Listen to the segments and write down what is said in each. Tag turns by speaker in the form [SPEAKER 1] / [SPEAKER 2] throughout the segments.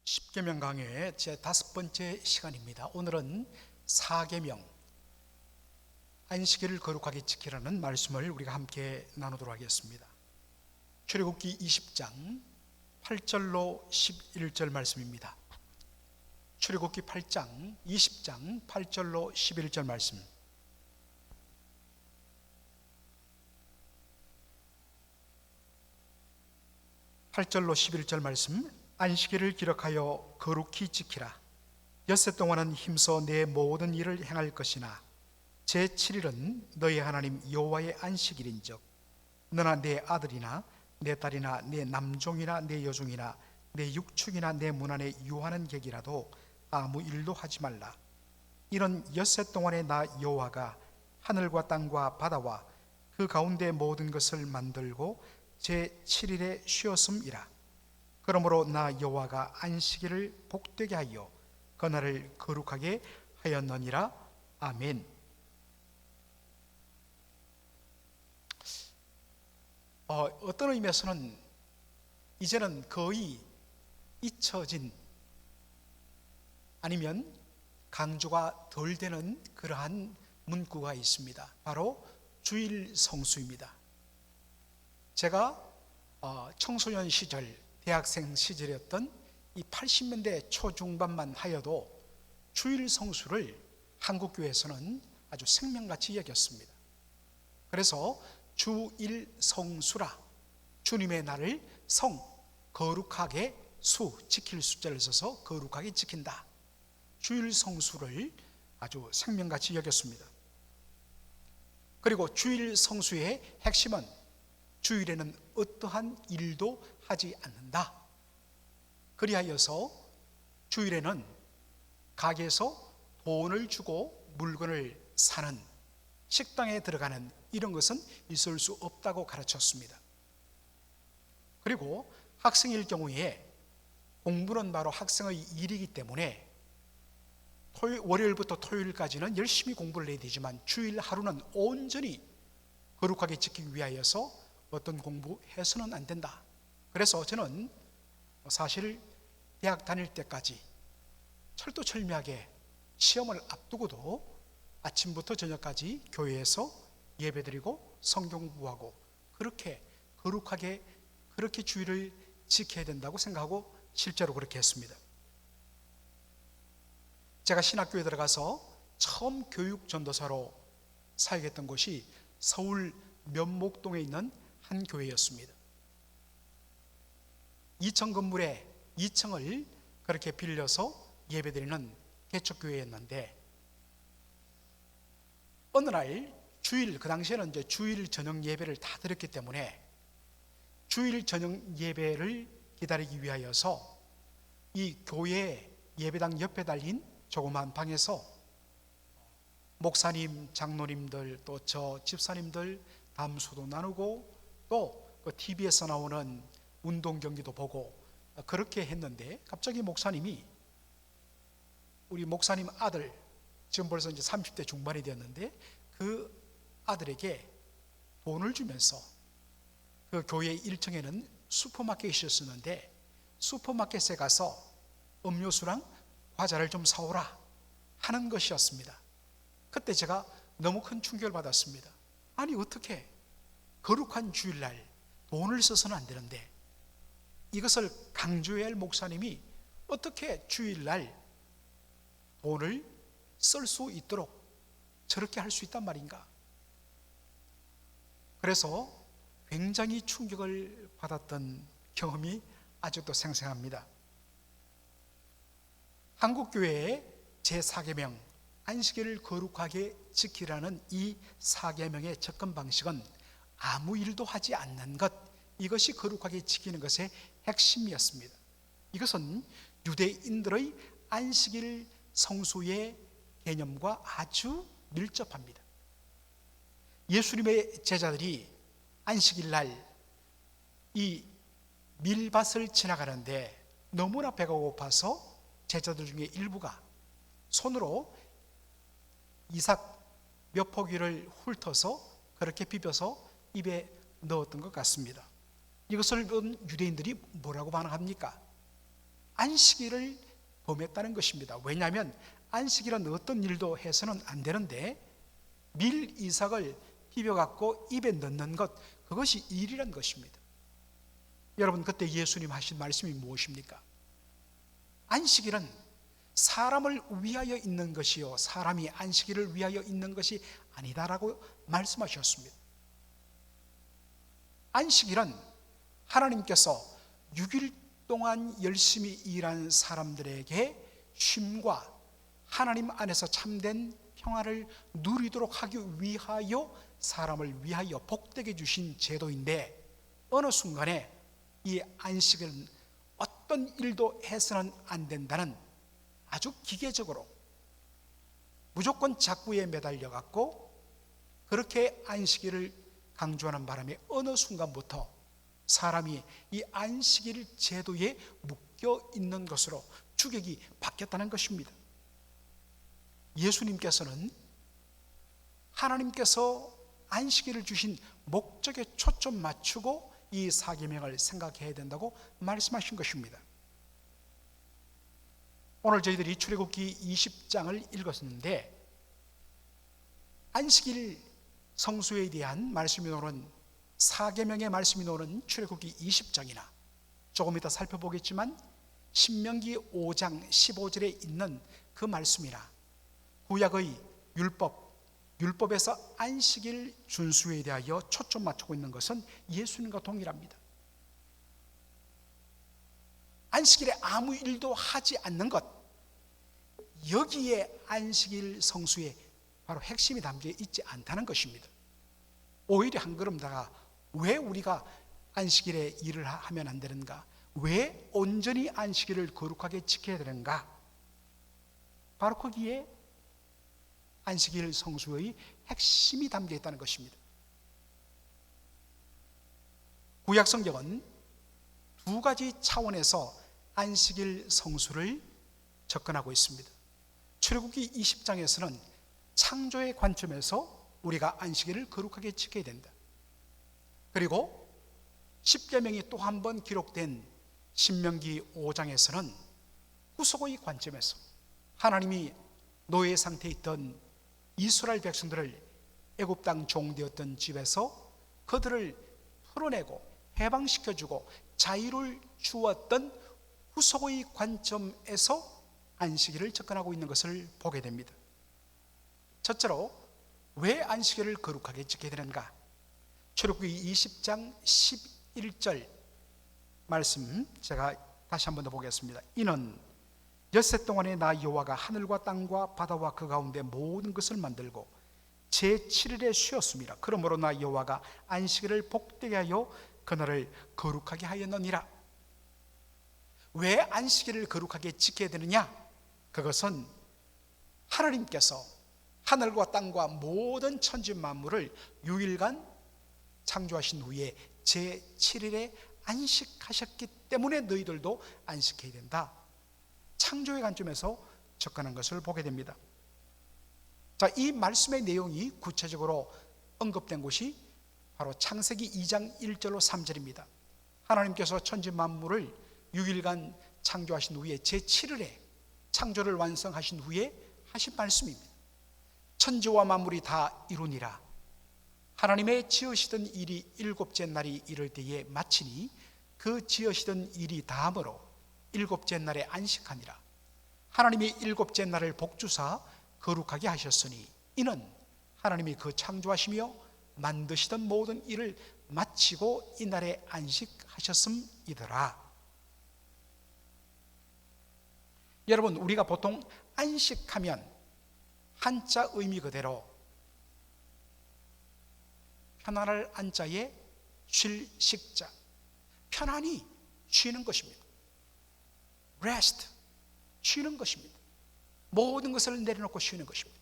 [SPEAKER 1] 십계명 강해의 제 5번째 시간입니다. 오늘은 사계명, 안식일을 거룩하게 지키라는 말씀을 우리가 함께 나누도록 하겠습니다. 출애굽기 20장 8절로 11절 말씀입니다. 출애굽기 8장 20장 8절로 11절 말씀. (8절로 11절) 말씀. 안식일을 기록하여 거룩히 지키라. 엿새 동안은 힘써 내 모든 일을 행할 것이나 제7일은 너희 하나님 여호와의 안식일인즉 너나 내 아들이나 내 딸이나 내 남종이나 내 여종이나 내 육축이나 내 문 안에 유하는 객이라도 아무 일도 하지 말라. 이런 엿새 동안에 나 여호와가 하늘과 땅과 바다와 그 가운데 모든 것을 만들고 제7일에 쉬었음이라. 그러므로 나 여호와가 안식일을 복되게 하여 그날을 거룩하게 하였느니라. 아멘. 어떤 의미에서는 이제는 거의 잊혀진, 아니면 강조가 덜 되는 그러한 문구가 있습니다. 바로 주일 성수입니다. 제가 청소년 시절, 대학생 시절이었던 이 80년대 초중반만 하여도 주일 성수를 한국교회에서는 아주 생명같이 여겼습니다. 그래서 주일 성수라, 주님의 날을 성, 거룩하게, 수, 지킬 숫자를 써서 거룩하게 지킨다. 주일 성수를 아주 생명같이 여겼습니다. 그리고 주일 성수의 핵심은 주일에는 어떠한 일도 하지 않는다. 그리하여서 주일에는 가게에서 돈을 주고 물건을 사는, 식당에 들어가는 이런 것은 있을 수 없다고 가르쳤습니다. 그리고 학생일 경우에 공부는 바로 학생의 일이기 때문에 월요일부터 토요일까지는 열심히 공부를 해야 되지만 주일 하루는 온전히 거룩하게 지키기 위하여서 어떤 공부해서는 안 된다. 그래서 저는 사실 대학 다닐 때까지 철두철미하게 시험을 앞두고도 아침부터 저녁까지 교회에서 예배드리고 성경 공부하고 그렇게 거룩하게 그렇게 주일을 지켜야 된다고 생각하고 실제로 그렇게 했습니다. 제가 신학교에 들어가서 처음 교육전도사로 사역했던 곳이 서울 면목동에 있는 한 교회였습니다. 2층 건물에 2층을 그렇게 빌려서 예배드리는 개척교회였는데, 어느 날 주일, 그 당시에는 이제 주일 저녁 예배를 다 드렸기 때문에 주일 저녁 예배를 기다리기 위하여서 이 교회 예배당 옆에 달린 조그만 방에서 목사님, 장로님들, 또 저 집사님들 담수도 나누고 또 그 TV에서 나오는 운동 경기도 보고 그렇게 했는데, 갑자기 목사님이 우리 목사님 아들, 지금 벌써 이제 30대 중반이 되었는데 그 아들에게 돈을 주면서 그 교회 1층에는 슈퍼마켓이 있었는데 슈퍼마켓에 가서 음료수랑 과자를 좀 사오라 하는 것이었습니다. 그때 제가 너무 큰 충격을 받았습니다. 아니, 어떻게 거룩한 주일날 돈을 써서는 안 되는데 이것을 강조해야 할 목사님이 어떻게 주일날 돈을 쓸 수 있도록 저렇게 할 수 있단 말인가. 그래서 굉장히 충격을 받았던 경험이 아직도 생생합니다. 한국교회의 제4계명 안식일을 거룩하게 지키라는 이 4계명의 접근 방식은 아무 일도 하지 않는 것, 이것이 거룩하게 지키는 것의 핵심이었습니다. 이것은 유대인들의 안식일 성수의 개념과 아주 밀접합니다. 예수님의 제자들이 안식일 날 이 밀밭을 지나가는데 너무나 배가 고파서 제자들 중에 일부가 손으로 이삭 몇 포기를 훑어서 그렇게 비벼서 입에 넣었던 것 같습니다. 이것을 본 유대인들이 뭐라고 반응합니까? 안식일을 범했다는 것입니다. 왜냐하면 안식일은 어떤 일도 해서는 안 되는데 밀 이삭을 비벼갖고 입에 넣는 것, 그것이 일이란 것입니다. 여러분, 그때 예수님 하신 말씀이 무엇입니까? 안식일은 사람을 위하여 있는 것이요 사람이 안식일을 위하여 있는 것이 아니다라고 말씀하셨습니다. 안식일은 하나님께서 6일 동안 열심히 일한 사람들에게 쉼과 하나님 안에서 참된 평화를 누리도록 하기 위하여 사람을 위하여 복되게 주신 제도인데, 어느 순간에 이 안식일은 어떤 일도 해서는 안 된다는 아주 기계적으로 무조건 작구에 매달려 갖고 그렇게 안식일을 강조하는 바람에 어느 순간부터 사람이 이 안식일 제도에 묶여 있는 것으로 주객이 바뀌었다는 것입니다. 예수님께서는 하나님께서 안식일을 주신 목적에 초점 맞추고 이 사계명을 생각해야 된다고 말씀하신 것입니다. 오늘 저희들이 출애굽기 20장을 읽었는데, 안식일 성수에 대한 말씀이 나오는 사계명의 말씀이 나오는 출애굽기 20장이나 조금 이따 살펴보겠지만 신명기 5장 15절에 있는 그 말씀이나 구약의 율법에서 안식일 준수에 대하여 초점 맞추고 있는 것은 예수님과 동일합니다. 안식일에 아무 일도 하지 않는 것, 여기에 안식일 성수에 바로 핵심이 담겨 있지 않다는 것입니다. 오히려 한 걸음 다가 왜 우리가 안식일에 일을 하면 안 되는가? 왜 온전히 안식일을 거룩하게 지켜야 되는가? 바로 거기에 안식일 성수의 핵심이 담겨 있다는 것입니다. 구약 성경은 두 가지 차원에서 안식일 성수를 접근하고 있습니다. 출애굽기 20장에서는 창조의 관점에서 우리가 안식일을 거룩하게 지켜야 된다. 그리고 십계명이 또 한 번 기록된 신명기 5장에서는 구속의 관점에서 하나님이 노예 상태에 있던 이스라엘 백성들을 애굽 땅 종되었던 집에서 그들을 풀어내고 해방시켜주고 자유를 주었던 구속의 관점에서 안식일을 접근하고 있는 것을 보게 됩니다. 첫째로 왜 안식일을 거룩하게 지켜야 되는가? 출애굽기 20장 11절 말씀 제가 다시 한 번 더 보겠습니다. 이는 엿새 동안에 나 여호와가 하늘과 땅과 바다와 그 가운데 모든 것을 만들고 제7일에 쉬었습니다. 그러므로 나 여호와가 안식일을 복되게 하여 그날을 거룩하게 하였느니라. 왜 안식일을 거룩하게 지켜야 되느냐? 그것은 하나님께서 하늘과 땅과 모든 천지 만물을 6일간 창조하신 후에 제7일에 안식하셨기 때문에 너희들도 안식해야 된다. 창조의 관점에서 접근한 것을 보게 됩니다. 자, 이 말씀의 내용이 구체적으로 언급된 곳이 바로 창세기 2장 1절로 3절입니다. 하나님께서 천지 만물을 6일간 창조하신 후에 제7일에 창조를 완성하신 후에 하신 말씀입니다. 천지와 만물이 다 이루니라. 하나님의 지으시던 일이 일곱째 날이 이를 때에 마치니 그 지으시던 일이 다함으로 일곱째 날에 안식하니라. 하나님이 일곱째 날을 복주사 거룩하게 하셨으니 이는 하나님이 그 창조하시며 만드시던 모든 일을 마치고 이 날에 안식하셨음이더라. 여러분, 우리가 보통 안식하면 한자 의미 그대로 편안할 안자에 쉴 식자, 편안히 쉬는 것입니다. rest, 쉬는 것입니다. 모든 것을 내려놓고 쉬는 것입니다.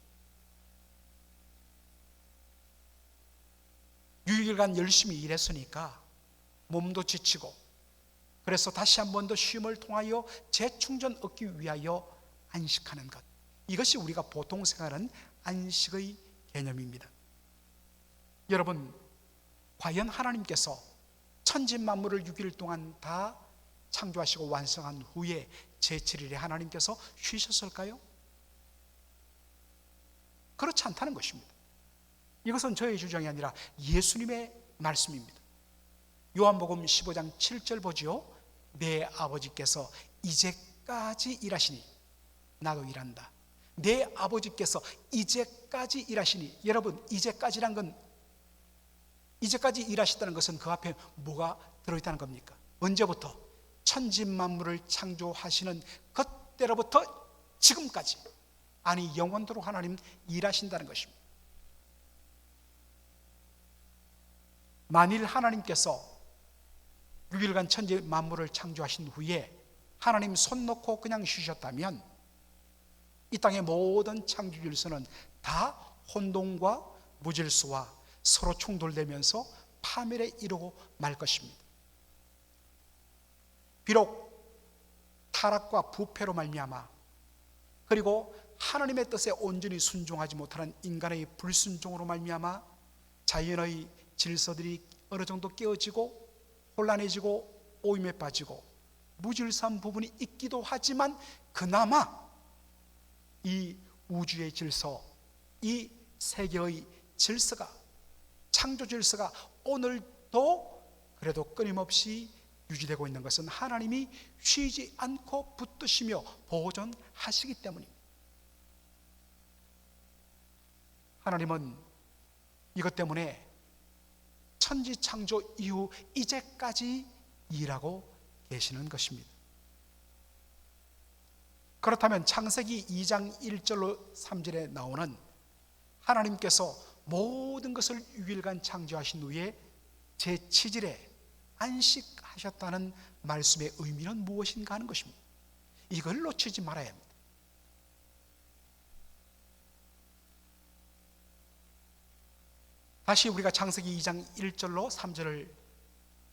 [SPEAKER 1] 6일간 열심히 일했으니까 몸도 지치고, 그래서 다시 한 번 더 쉼을 통하여 재충전 얻기 위하여 안식하는 것, 이것이 우리가 보통 생각하는 안식의 개념입니다. 여러분, 과연 하나님께서 천지 만물을 6일 동안 다 창조하시고 완성한 후에 제7일에 하나님께서 쉬셨을까요? 그렇지 않다는 것입니다. 이것은 저의 주장이 아니라 예수님의 말씀입니다. 요한복음 15장 7절 보지요. 내 아버지께서 이제까지 일하시니 나도 일한다. 내 아버지께서 이제까지 일하시니, 여러분, 이제까지란 건, 이제까지 일하셨다는 것은 그 앞에 뭐가 들어있다는 겁니까? 언제부터? 천지 만물을 창조하시는 그때로부터 지금까지, 아니 영원토록 하나님 일하신다는 것입니다. 만일 하나님께서 6일간 천지 만물을 창조하신 후에 하나님 손 놓고 그냥 쉬셨다면 이 땅의 모든 창조 질서는 다 혼돈과 무질서와 서로 충돌되면서 파멸에 이르고 말 것입니다. 비록 타락과 부패로 말미암아, 그리고 하나님의 뜻에 온전히 순종하지 못하는 인간의 불순종으로 말미암아 자연의 질서들이 어느 정도 깨어지고 혼란해지고 오임에 빠지고 무질서한 부분이 있기도 하지만, 그나마 이 우주의 질서, 이 세계의 질서가, 창조 질서가 오늘도 그래도 끊임없이 유지되고 있는 것은 하나님이 쉬지 않고 붙드시며 보존하시기 때문입니다. 하나님은 이것 때문에 천지 창조 이후 이제까지 일하고 계시는 것입니다. 그렇다면 창세기 2장 1절로 3절에 나오는 하나님께서 모든 것을 6일간 창조하신 후에 제7일에 안식하셨다는 말씀의 의미는 무엇인가 하는 것입니다. 이걸 놓치지 말아야 합니다. 다시 우리가 창세기 2장 1절로 3절을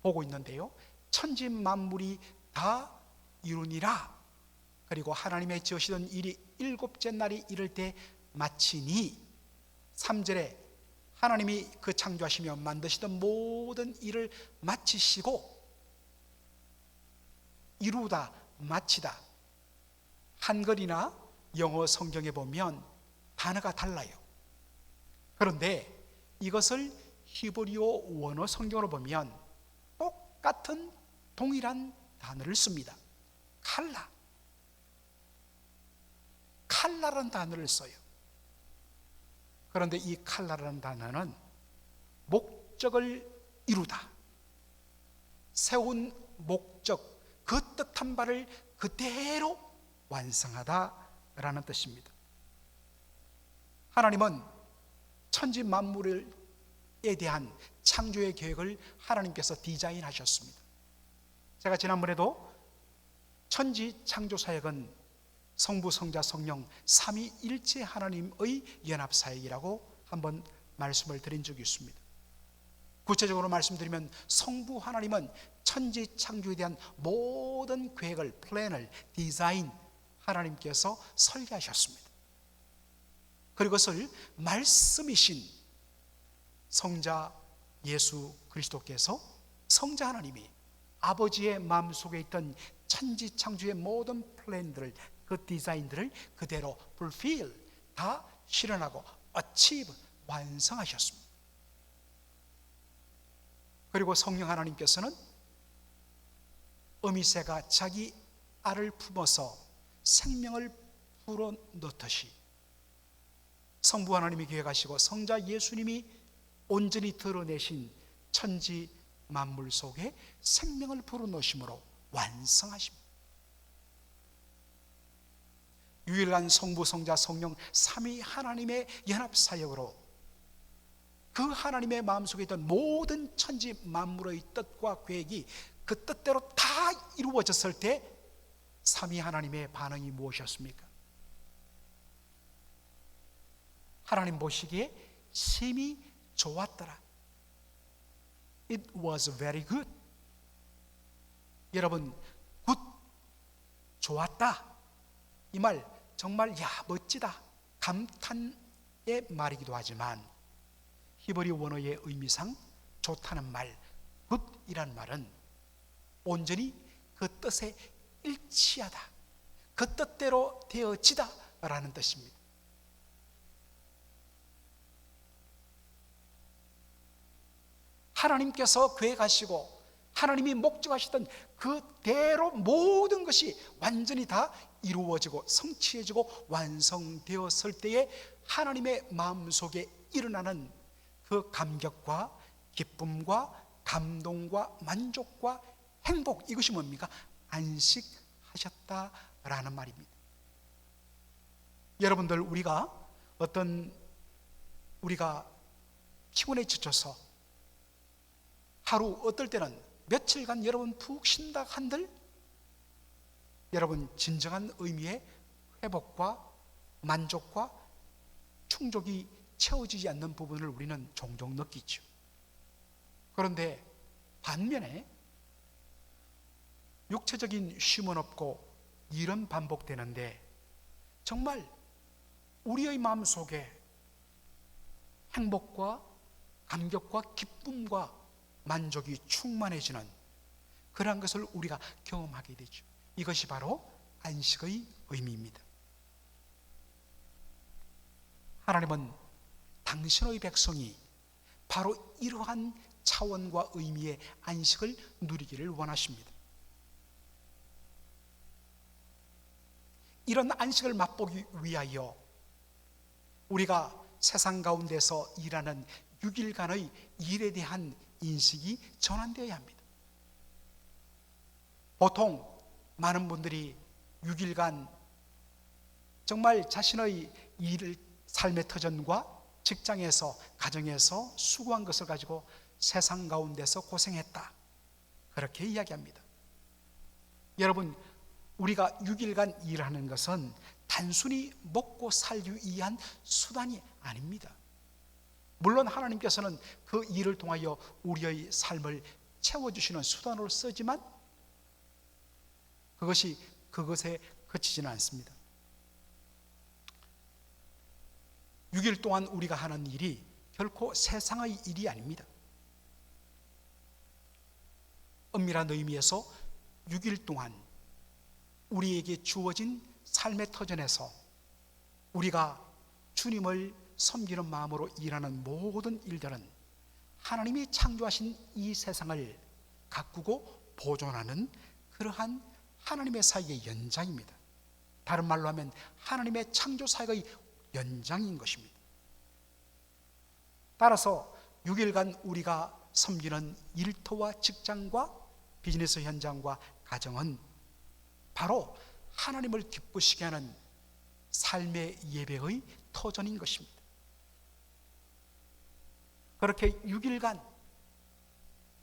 [SPEAKER 1] 보고 있는데요, 천지 만물이 다 이루니라, 그리고 하나님의 지으시던 일이 일곱째 날이 이를 때 마치니, 3절에 하나님이 그 창조하시며 만드시던 모든 일을 마치시고, 이루다, 마치다, 한글이나 영어 성경에 보면 단어가 달라요. 그런데 이것을 히브리어 원어 성경으로 보면 똑같은 동일한 단어를 씁니다. 칼라라는 단어를 써요. 그런데 이 칼라라는 단어는 목적을 이루다, 세운 목적, 그 뜻한 바를 그대로 완성하다라는 뜻입니다. 하나님은 천지 만물에 대한 창조의 계획을 하나님께서 디자인하셨습니다. 제가 지난번에도 천지 창조 사역은 성부, 성자, 성령 삼위일체 하나님의 연합사역이라고 한번 말씀을 드린 적이 있습니다. 구체적으로 말씀드리면 성부 하나님은 천지 창조에 대한 모든 계획을, 플랜을, 디자인 하나님께서 설계하셨습니다. 그리고 그것을 말씀이신 성자 예수 그리스도께서, 성자 하나님이 아버지의 마음속에 있던 천지 창조의 모든 플랜들을, 그 디자인들을 그대로 fulfill, 다 실현하고 achieve, 완성하셨습니다. 그리고 성령 하나님께서는 어미새가 자기 알을 품어서 생명을 불어넣듯이 성부 하나님이 계획하시고 성자 예수님이 온전히 드러내신 천지 만물 속에 생명을 불어넣으심으로 완성하십니다. 유일한 성부, 성자, 성령 삼위 하나님의 연합사역으로 그 하나님의 마음속에 있던 모든 천지 만물의 뜻과 계획이 그 뜻대로 다 이루어졌을 때 삼위 하나님의 반응이 무엇이었습니까? 하나님 보시기에 심히 좋았더라. It was very good. 여러분, good, 좋았다, 이 말 정말 멋지다, 감탄의 말이기도 하지만 히브리 원어의 의미상 좋다는 말, good이란 말은 온전히 그 뜻에 일치하다, 그 뜻대로 되어지다 라는 뜻입니다. 하나님께서 계획하시고 하나님이 목적하시던 그대로 모든 것이 완전히 다 이루어지고 성취해지고 완성되었을 때에 하나님의 마음속에 일어나는 그 감격과 기쁨과 감동과 만족과 행복, 이것이 뭡니까? 안식하셨다라는 말입니다. 여러분들, 우리가 피곤에 지쳐서 하루, 어떨 때는 며칠간 여러분 푹 쉰다 한들 여러분 진정한 의미의 회복과 만족과 충족이 채워지지 않는 부분을 우리는 종종 느끼죠. 그런데 반면에 육체적인 쉼은 없고 일은 반복되는데 정말 우리의 마음속에 행복과 감격과 기쁨과 만족이 충만해지는 그러한 것을 우리가 경험하게 되죠. 이것이 바로 안식의 의미입니다. 하나님은 당신의 백성이 바로 이러한 차원과 의미의 안식을 누리기를 원하십니다. 이런 안식을 맛보기 위하여 우리가 세상 가운데서 일하는 6일간의 일에 대한 인식이 전환되어야 합니다. 보통 많은 분들이 6일간 정말 자신의 삶의 터전과 직장에서, 가정에서 수고한 것을 가지고 세상 가운데서 고생했다, 그렇게 이야기합니다. 여러분, 우리가 6일간 일하는 것은 단순히 먹고 살기 위한 수단이 아닙니다. 물론 하나님께서는 그 일을 통하여 우리의 삶을 채워주시는 수단으로 쓰지만 그것에 그치지는 않습니다. 6일 동안 우리가 하는 일이 결코 세상의 일이 아닙니다. 엄밀한 의미에서 6일 동안 우리에게 주어진 삶의 터전에서 우리가 주님을 섬기는 마음으로 일하는 모든 일들은 하나님이 창조하신 이 세상을 가꾸고 보존하는 그러한 하나님의 사역의 연장입니다. 다른 말로 하면 하나님의 창조 사역의 연장인 것입니다. 따라서 6일간 우리가 섬기는 일터와 직장과 비즈니스 현장과 가정은 바로 하나님을 기쁘시게 하는 삶의 예배의 터전인 것입니다. 그렇게 6일간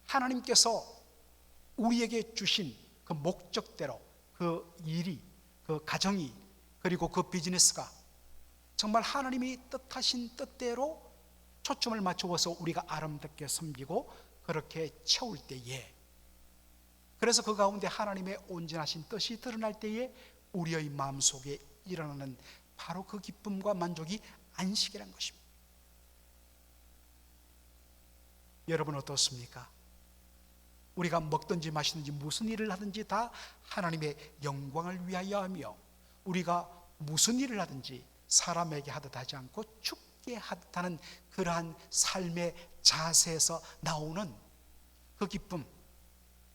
[SPEAKER 1] 하나님께서 우리에게 주신 그 목적대로 그 일이, 그 가정이, 그리고 그 비즈니스가 정말 하나님이 뜻하신 뜻대로 초점을 맞추어서 우리가 아름답게 섬기고 그렇게 채울 때에, 그래서 그 가운데 하나님의 온전하신 뜻이 드러날 때에 우리의 마음속에 일어나는 바로 그 기쁨과 만족이 안식이라는 것입니다. 여러분 어떻습니까? 우리가 먹든지 마시든지 무슨 일을 하든지 다 하나님의 영광을 위하여 하며, 우리가 무슨 일을 하든지 사람에게 하듯 하지 않고 죽게 하듯 하는 그러한 삶의 자세에서 나오는 그 기쁨,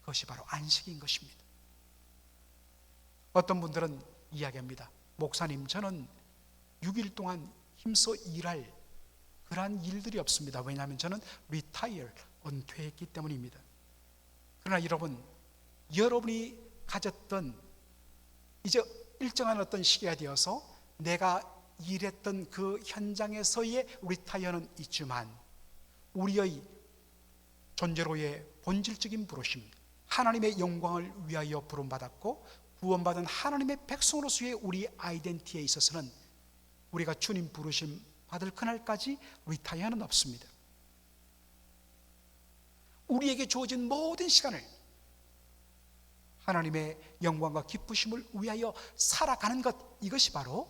[SPEAKER 1] 그것이 바로 안식인 것입니다. 어떤 분들은 이야기합니다. 목사님, 저는 6일 동안 힘써 일할 그러한 일들이 없습니다. 왜냐하면 저는 은퇴했기 때문입니다. 그러나 여러분이 가졌던 이제 일정한 어떤 시기가 되어서 내가 일했던 그 현장에서의 리타이어는 있지만 우리의 존재로의 본질적인 부르심, 하나님의 영광을 위하여 부름받았고 구원받은 하나님의 백성으로서의 우리 아이덴티티에 있어서는 우리가 주님 부르심 받을 그날까지 리타이어는 없습니다. 우리에게 주어진 모든 시간을 하나님의 영광과 기쁘심을 위하여 살아가는 것, 이것이 바로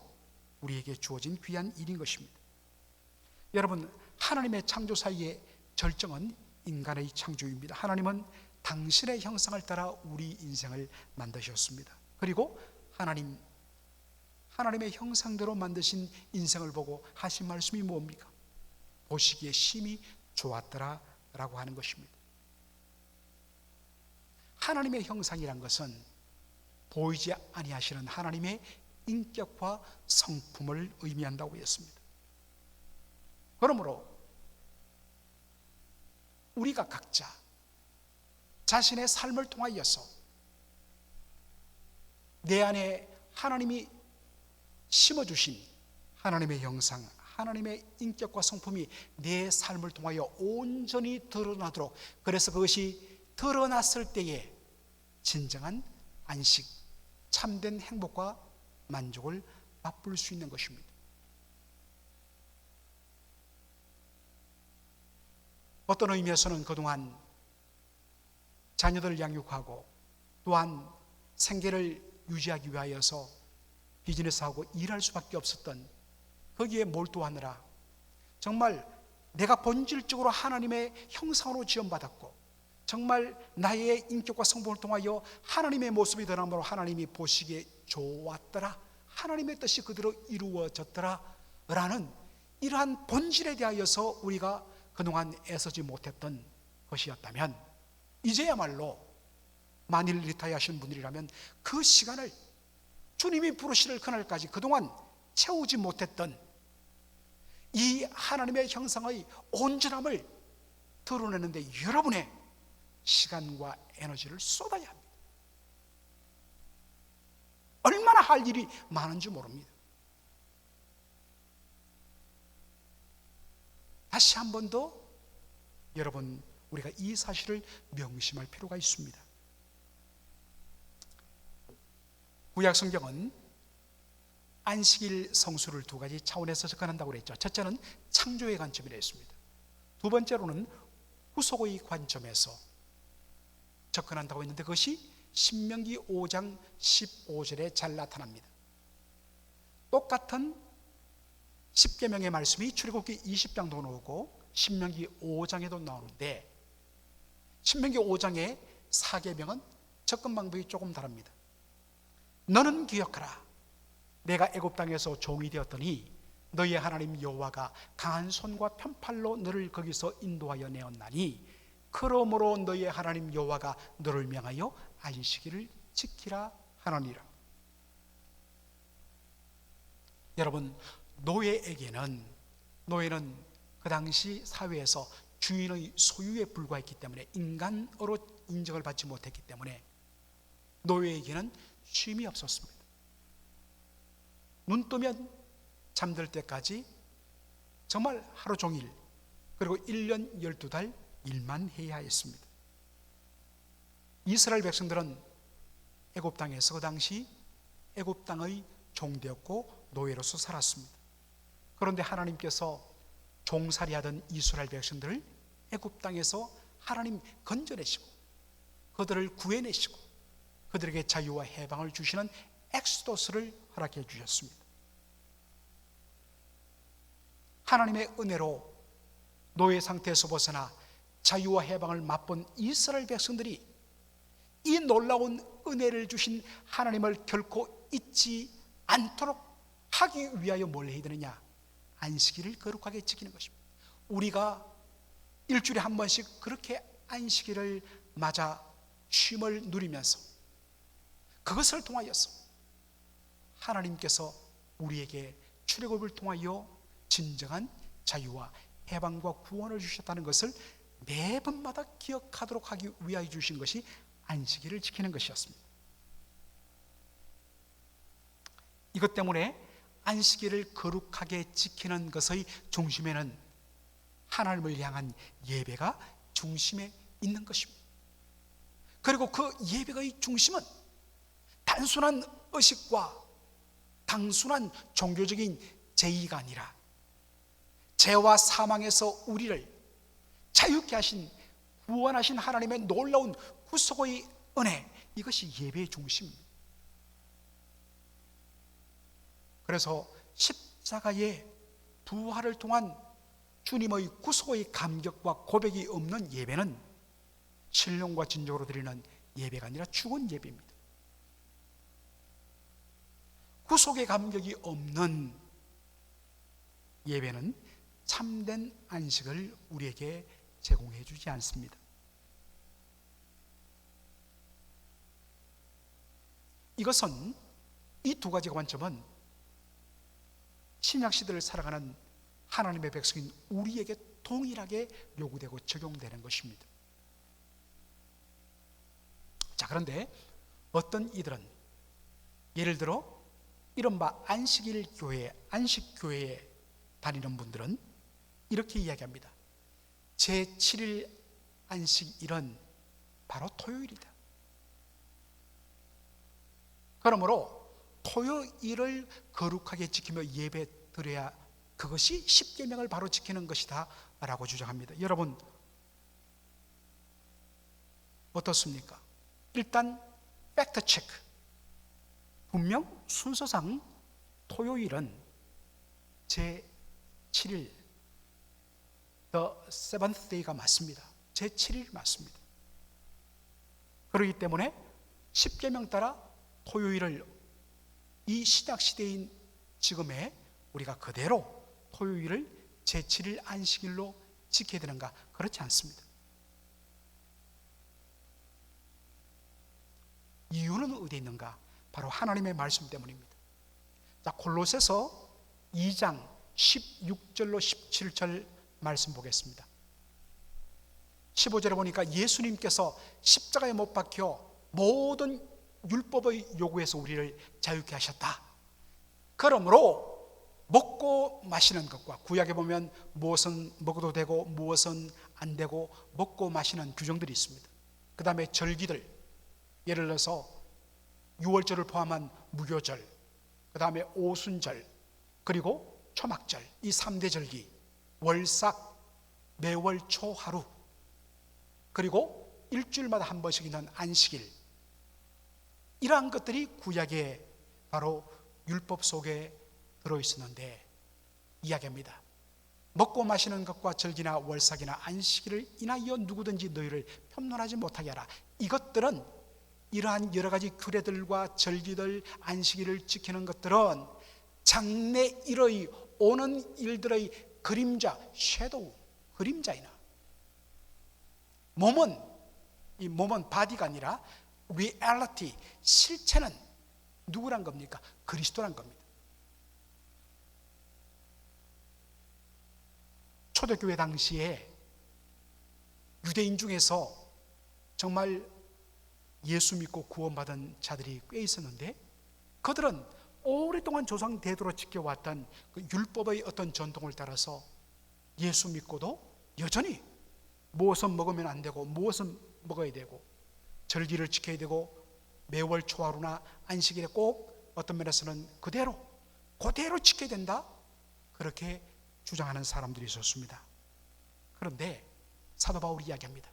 [SPEAKER 1] 우리에게 주어진 귀한 일인 것입니다. 여러분, 하나님의 창조 사이의 절정은 인간의 창조입니다. 하나님은 당신의 형상을 따라 우리 인생을 만드셨습니다. 그리고 하나님의 형상대로 만드신 인생을 보고 하신 말씀이 뭡니까? 보시기에 심히 좋았더라 라고 하는 것입니다. 하나님의 형상이란 것은 보이지 아니하시는 하나님의 인격과 성품을 의미한다고 했습니다. 그러므로 우리가 각자 자신의 삶을 통하여서 내 안에 하나님이 심어주신 하나님의 형상, 하나님의 인격과 성품이 내 삶을 통하여 온전히 드러나도록, 그래서 그것이 드러났을 때에 진정한 안식, 참된 행복과 만족을 맛볼 수 있는 것입니다. 어떤 의미에서는 그동안 자녀들을 양육하고 또한 생계를 유지하기 위하여서 비즈니스하고 일할 수밖에 없었던, 거기에 몰두하느라 정말 내가 본질적으로 하나님의 형상으로 지음받았고 정말 나의 인격과 성품을 통하여 하나님의 모습이 드러남으로 하나님이 보시기에 좋았더라, 하나님의 뜻이 그대로 이루어졌더라 라는 이러한 본질에 대하여서 우리가 그동안 애쓰지 못했던 것이었다면, 이제야말로 만일 리타이어 하신 분들이라면 그 시간을 주님이 부르시는 그날까지 그동안 채우지 못했던 이 하나님의 형상의 온전함을 드러내는데 여러분의 시간과 에너지를 쏟아야 합니다. 얼마나 할 일이 많은지 모릅니다. 다시 한 번 더 여러분, 우리가 이 사실을 명심할 필요가 있습니다. 구약 성경은 안식일 성수를 두 가지 차원에서 접근한다고 그랬죠. 첫째는 창조의 관점이라 했습니다. 두 번째로는 후속의 관점에서 접근한다고 했는데 그것이 신명기 5장 15절에 잘 나타납니다. 똑같은 십계명의 말씀이 출애굽기 20장도 나오고 신명기 5장에도 나오는데, 신명기 5장의 4계명은 접근 방법이 조금 다릅니다. 너는 기억하라, 내가 애굽 땅에서 종이 되었더니 너희의 하나님 여호와가 강한 손과 편팔로 너를 거기서 인도하여 내었나니 그러므로 너희의 하나님 여호와가 너를 명하여 안식일을 지키라 하느니라. 여러분, 노예는 그 당시 사회에서 주인의 소유에 불과했기 때문에, 인간으로 인정을 받지 못했기 때문에 노예에게는 쉼이 없었습니다. 눈 뜨면 잠들 때까지 정말 하루 종일, 그리고 1년 12달 일만 해야 했습니다. 이스라엘 백성들은 애굽 땅에서 그 당시 애굽 땅의 종되었고 노예로서 살았습니다. 그런데 하나님께서 종살이하던 이스라엘 백성들을 애굽 땅에서 하나님 건져내시고 그들을 구해내시고 그들에게 자유와 해방을 주시는 엑소더스를 허락해 주셨습니다. 하나님의 은혜로 노예 상태에서 벗어나 자유와 해방을 맛본 이스라엘 백성들이 이 놀라운 은혜를 주신 하나님을 결코 잊지 않도록 하기 위하여 뭘 해야 되느냐? 안식일을 거룩하게 지키는 것입니다. 우리가 일주일에 한 번씩 그렇게 안식일을 맞아 쉼을 누리면서 그것을 통하여서 하나님께서 우리에게 출애굽을 통하여 진정한 자유와 해방과 구원을 주셨다는 것을 매번마다 기억하도록 하기 위하여 주신 것이 안식일을 지키는 것이었습니다. 이것 때문에 안식일을 거룩하게 지키는 것의 중심에는 하나님을 향한 예배가 중심에 있는 것입니다. 그리고 그 예배의 중심은 단순한 의식과 단순한 종교적인 제의가 아니라 죄와 사망에서 우리를 자유케 하신, 구원하신 하나님의 놀라운 구속의 은혜, 이것이 예배의 중심입니다. 그래서 십자가의 부활을 통한 주님의 구속의 감격과 고백이 없는 예배는 신령과 진정으로 드리는 예배가 아니라 죽은 예배입니다. 구속의 감격이 없는 예배는 참된 안식을 우리에게 제공해 주지 않습니다. 이것은, 이 두 가지 관점은 신약 시대를 살아가는 하나님의 백성인 우리에게 동일하게 요구되고 적용되는 것입니다. 자, 그런데 어떤 이들은 예를 들어 이른바 안식일 교회, 안식교회에 다니는 분들은 이렇게 이야기합니다. 제7일 안식일은 바로 토요일이다. 그러므로 토요일을 거룩하게 지키며 예배 드려야 그것이 십계명을 바로 지키는 것이다 라고 주장합니다. 여러분 어떻습니까? 일단 팩트 체크. 분명 순서상 토요일은 제7일 The seventh day가 맞습니다. 제7일 맞습니다. 그렇기 때문에 십계명 따라 토요일을 이 신약 시대인 지금에 우리가 그대로 토요일을 제7일 안식일로 지켜야 되는가? 그렇지 않습니다. 이유는 어디에 있는가? 바로 하나님의 말씀 때문입니다. 자, 골로새서 2장 16절로 17절 말씀 보겠습니다. 15절에 보니까 예수님께서 십자가에 못 박혀 모든 율법의 요구에서 우리를 자유케 하셨다. 그러므로 먹고 마시는 것과, 구약에 보면 무엇은 먹어도 되고 무엇은 안 되고 먹고 마시는 규정들이 있습니다. 그 다음에 절기들, 예를 들어서 유월절을 포함한 무교절, 그 다음에 오순절, 그리고 초막절, 이 3대 절기, 월삭, 매월 초 하루, 그리고 일주일마다 한 번씩 있는 안식일, 이러한 것들이 구약의 바로 율법 속에 들어있었는데 이야기합니다. 먹고 마시는 것과 절기나 월삭이나 안식일을 인하여 누구든지 너희를 편론하지 못하게 하라. 이것들은, 이러한 여러 가지 규례들과 절기들, 안식일을 지키는 것들은 장래일의 오는 일들의 그림자, 섀도우, 그림자이나, 이 몸은 바디가 아니라 리얼리티, 실체는 누구란 겁니까? 그리스도란 겁니다. 초대교회 당시에 유대인 중에서 정말 예수 믿고 구원받은 자들이 꽤 있었는데, 그들은 오랫동안 조상 대대로 지켜왔던 그 율법의 어떤 전통을 따라서 예수 믿고도 여전히 무엇은 먹으면 안 되고 무엇은 먹어야 되고, 절기를 지켜야 되고, 매월 초하루나 안식일에 꼭 어떤 면에서는 그대로 지켜야 된다, 그렇게 주장하는 사람들이 있었습니다. 그런데 사도 바울이 이야기합니다.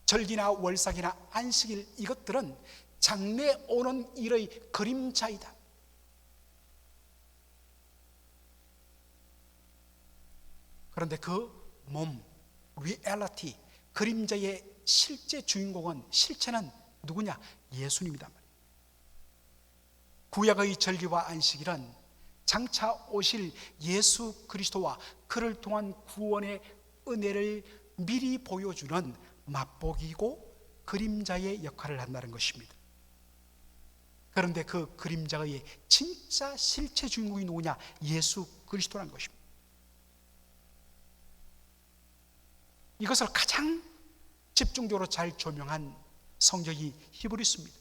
[SPEAKER 1] 절기나 월삭이나 안식일, 이것들은 장래 오는 일의 그림자이다. 그런데 그 몸, 리얼리티, 그림자의 실제 주인공은, 실체는 누구냐? 예수님이단 말이에요. 구약의 절기와 안식일은 장차 오실 예수 그리스도와 그를 통한 구원의 은혜를 미리 보여주는 맛보기고 그림자의 역할을 한다는 것입니다. 그런데 그 그림자의 진짜 실체 주인공이 누구냐? 예수 그리스도라는 것입니다. 이것을 가장 집중적으로 잘 조명한 성경이 히브리서입니다.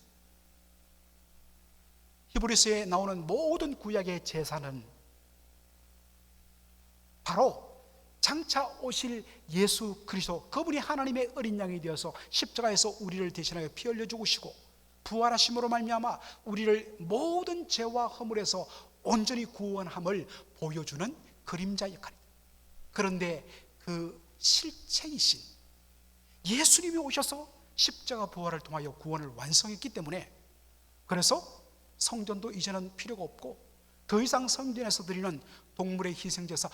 [SPEAKER 1] 히브리서에 나오는 모든 구약의 제사는 바로 장차 오실 예수 그리스도, 그분이 하나님의 어린 양이 되어서 십자가에서 우리를 대신하여 피 흘려 죽으시고 부활하심으로 말미암아 우리를 모든 죄와 허물에서 온전히 구원함을 보여주는 그림자 역할입니다. 그런데 그 실체이신 예수님이 오셔서 십자가 부활을 통하여 구원을 완성했기 때문에, 그래서 성전도 이제는 필요가 없고 더 이상 성전에서 드리는 동물의 희생제사,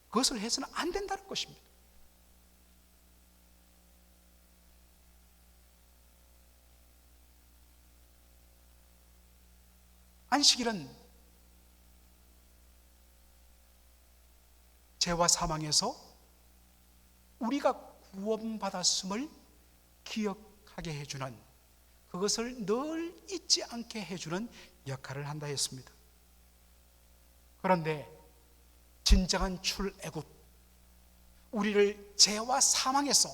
[SPEAKER 1] 그것을 해서는 안 된다는 것입니다. 안식일은 죄와 사망에서 우리가 구원받았음을 기억하게 해주는, 그것을 늘 잊지 않게 해주는 역할을 한다 했습니다. 그런데 진정한 출애굽, 우리를 죄와 사망에서,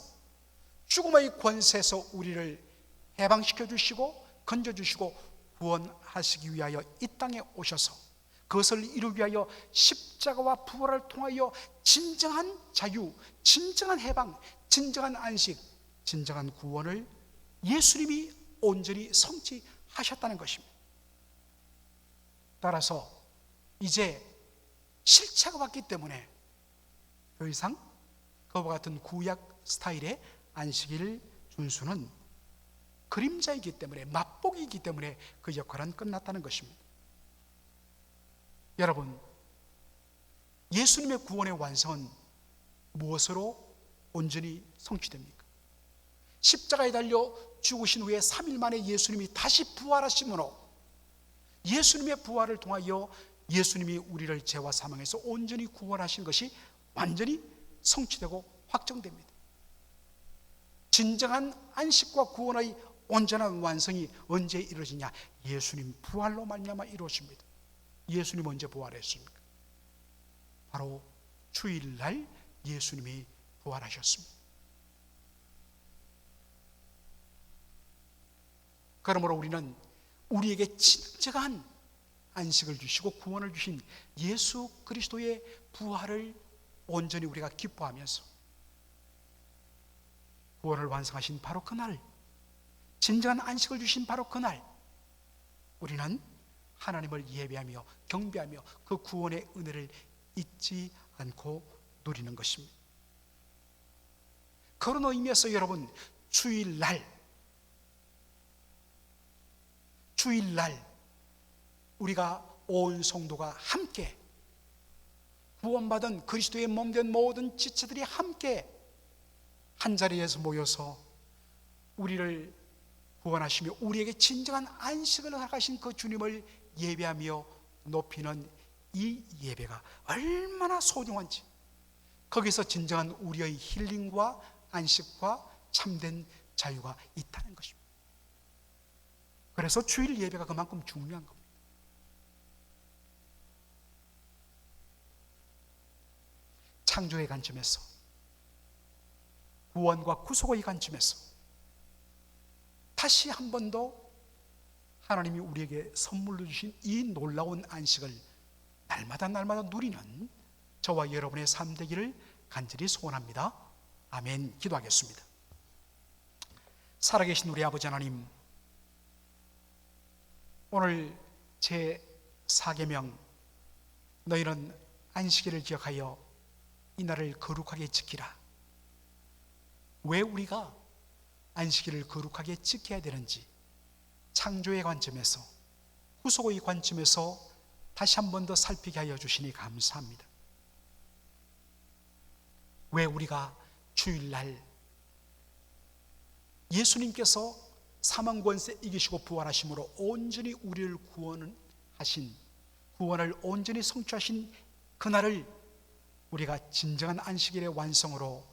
[SPEAKER 1] 죽음의 권세에서 우리를 해방시켜 주시고 건져 주시고 구원하시기 위하여 이 땅에 오셔서 그것을 이루기 위하여 십자가와 부활을 통하여 진정한 자유, 진정한 해방, 진정한 안식, 진정한 구원을 예수님이 온전히 성취하셨다는 것입니다. 따라서 이제 실체가 왔기 때문에 더 이상 그와 같은 구약 스타일의 안식일 준수는 그림자이기 때문에, 맛보기이기 때문에 그 역할은 끝났다는 것입니다. 여러분, 예수님의 구원의 완성은 무엇으로 온전히 성취됩니까? 십자가에 달려 죽으신 후에 3일 만에 예수님이 다시 부활하심으로, 예수님의 부활을 통하여 예수님이 우리를 죄와 사망에서 온전히 구원하신 것이 완전히 성취되고 확정됩니다. 진정한 안식과 구원의 온전한 완성이 언제 이루어지냐? 예수님 부활로 말미암아 이루어집니다. 예수님 언제 부활했습니까? 바로 주일날 예수님이 부활하셨습니다. 그러므로 우리는 우리에게 진정한 안식을 주시고 구원을 주신 예수 그리스도의 부활을 온전히 우리가 기뻐하면서, 구원을 완성하신 바로 그날, 진정한 안식을 주신 바로 그날, 우리는 하나님을 예배하며 경배하며 그 구원의 은혜를 잊지 않고 누리는 것입니다. 그런 의미에서 여러분, 주일날 우리가 온 성도가 함께, 구원받은 그리스도의 몸된 모든 지체들이 함께 한자리에서 모여서 우리를 구원하시며 우리에게 진정한 안식을 허락하신 그 주님을 예배하며 높이는 이 예배가 얼마나 소중한지, 거기서 진정한 우리의 힐링과 안식과 참된 자유가 있다는 것입니다. 그래서 주일 예배가 그만큼 중요한 겁니다. 창조의 관점에서, 구원과 구속의 관점에서 다시 한 번 더 하나님이 우리에게 선물로 주신 이 놀라운 안식을 날마다 누리는 저와 여러분의 삶 되기를 간절히 소원합니다. 아멘. 기도하겠습니다. 살아계신 우리 아버지 하나님, 오늘 제 4계명, 너희는 안식일을 기억하여 이날을 거룩하게 지키라. 왜 우리가 안식일을 거룩하게 지켜야 되는지 창조의 관점에서, 구속의 관점에서 다시 한 번 더 살피게 하여 주시니 감사합니다. 왜 우리가 주일날 예수님께서 사망 권세 이기시고 부활하심으로 온전히 우리를 구원을 온전히 성취하신 그날을 우리가 진정한 안식일의 완성으로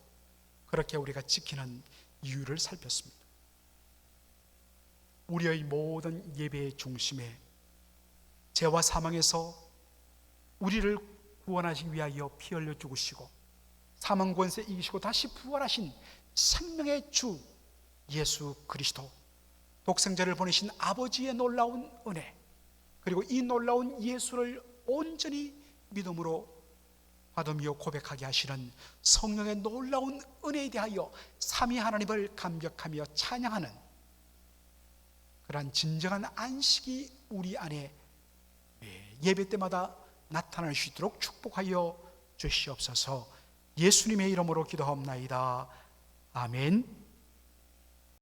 [SPEAKER 1] 그렇게 우리가 지키는 이유를 살폈습니다. 우리의 모든 예배의 중심에 죄와 사망에서 우리를 구원하시기 위하여 피 흘려 죽으시고 사망 권세 이기시고 다시 부활하신 생명의 주 예수 그리스도, 독생자를 보내신 아버지의 놀라운 은혜, 그리고 이 놀라운 예수를 온전히 믿음으로 받으며 고백하게 하시는 성령의 놀라운 은혜에 대하여 삼위 하나님을 감격하며 찬양하는 그러한 진정한 안식이 우리 안에 예배 때마다 나타날 수 있도록 축복하여 주시옵소서. 예수님의 이름으로 기도하옵나이다. 아멘.